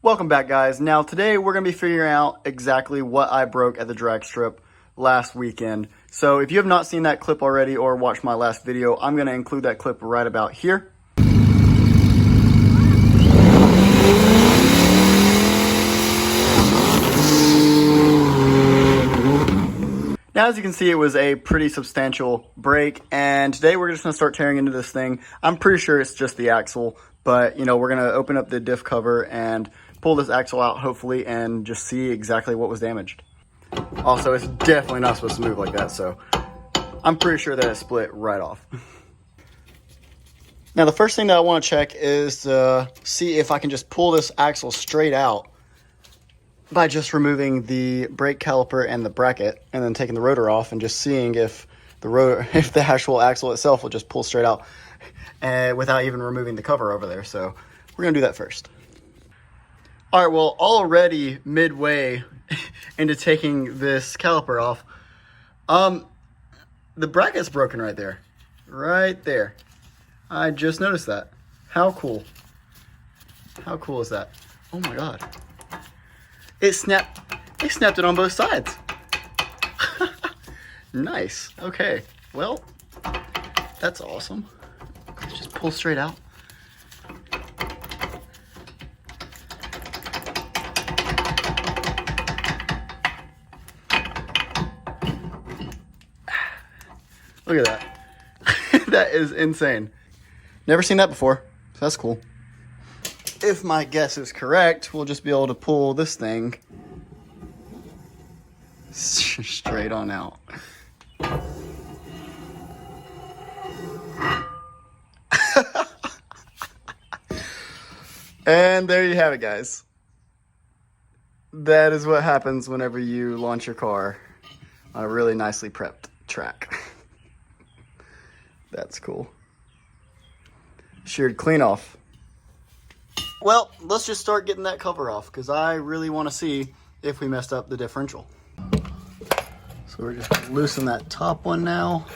Welcome back, guys. Now today we're going to be figuring out exactly what I broke at the drag strip last weekend. So if you have not seen that clip already or watched my last video, I'm going to include that clip right about here. Now, as you can see, it was a pretty substantial break, and today we're just going to start tearing into this thing. I'm pretty sure it's just the axle, but, you know, we're going to open up the diff cover and pull this axle out, hopefully, and just see exactly what was damaged. Also, it's definitely not supposed to move like that, so I'm pretty sure that it split right off. Now, the first thing that I want to check is to see if I can just pull this axle straight out by just removing the brake caliper and the bracket and then taking the rotor off and just seeing if the actual axle itself will just pull straight out without even removing the cover over there. So we're gonna do that first. All right, well, already midway into taking this caliper off, the bracket's broken right there. Right there. I just noticed that. How cool. How cool is that? Oh my God. It snapped it on both sides. Nice. Okay. Well, that's awesome. Let's just pull straight out. Look at that. That is insane. Never seen that before. So that's cool. If my guess is correct, we'll just be able to pull this thing straight on out. And there you have it, guys. That is what happens whenever you launch your car on a really nicely prepped track. That's cool. Sheared clean off. Well, let's just start getting that cover off because I really want to see if we messed up the differential. So we're just going to loosen that top one now.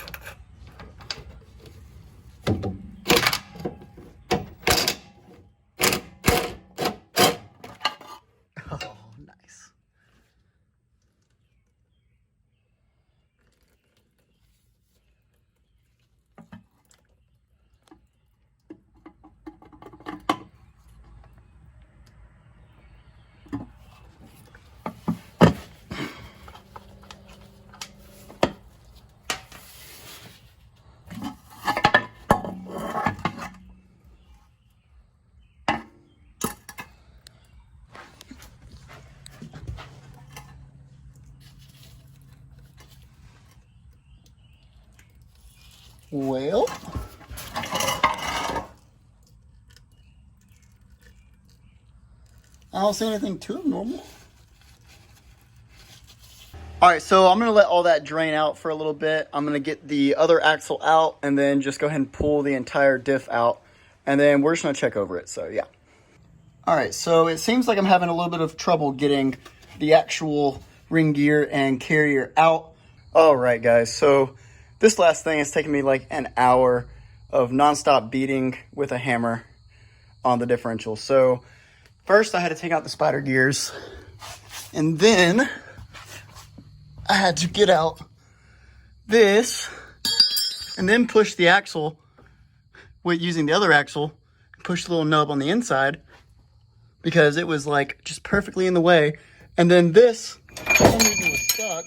Oh, nice. Well, I don't see anything too abnormal. All right, so I'm gonna let all that drain out for a little bit. I'm gonna get the other axle out and then just go ahead and pull the entire diff out. And then we're just gonna check over it, so yeah. All right, so it seems like I'm having a little bit of trouble getting the actual ring gear and carrier out. All right, guys, so this last thing has taken me like an hour of nonstop beating with a hammer on the differential. So first I had to take out the spider gears, and then I had to get out this and then push the axle with using the other axle, push the little nub on the inside because it was like just perfectly in the way. And then this, for some reason, was stuck.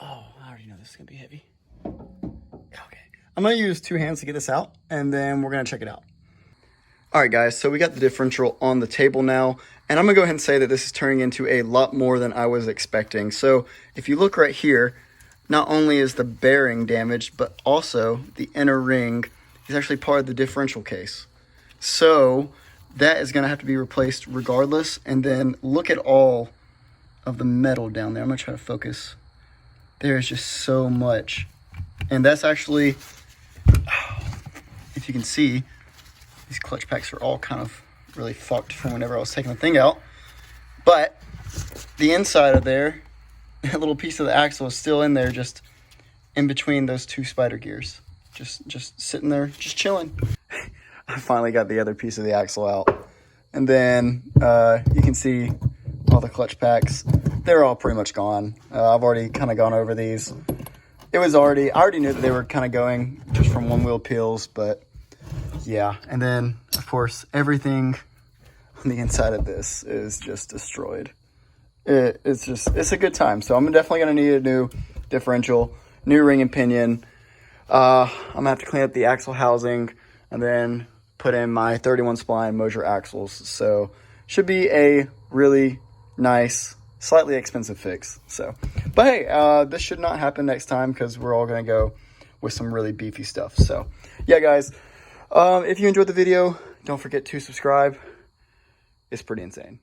Oh, I already know this is gonna be heavy. Okay, I'm gonna use two hands to get this out and then we're gonna check it out. All right, guys, so we got the differential on the table now, and I'm gonna go ahead and say that this is turning into a lot more than I was expecting. So if you look right here, not only is the bearing damaged, but also the inner ring is actually part of the differential case. So that is gonna have to be replaced regardless. And then look at all of the metal down there. I'm gonna try to focus. There's just so much. And that's actually, if you can see, these clutch packs are all kind of really fucked from whenever I was taking the thing out. But the inside of there, that little piece of the axle is still in there, just in between those two spider gears. Just sitting there, just chilling. I finally got the other piece of the axle out. And then you can see all the clutch packs. They're all pretty much gone. I've already kind of gone over these. I already knew that they were kind of going just from one wheel peels, but yeah. And then, of course, everything on the inside of this is just destroyed. It's a good time. So I'm definitely going to need a new differential, new ring and pinion. I'm going to have to clean up the axle housing and then put in my 31 spline Mosier axles. So should be a really nice, slightly expensive fix. So, but hey, this should not happen next time because we're all going to go with some really beefy stuff. So yeah, guys, if you enjoyed the video, don't forget to subscribe. It's pretty insane.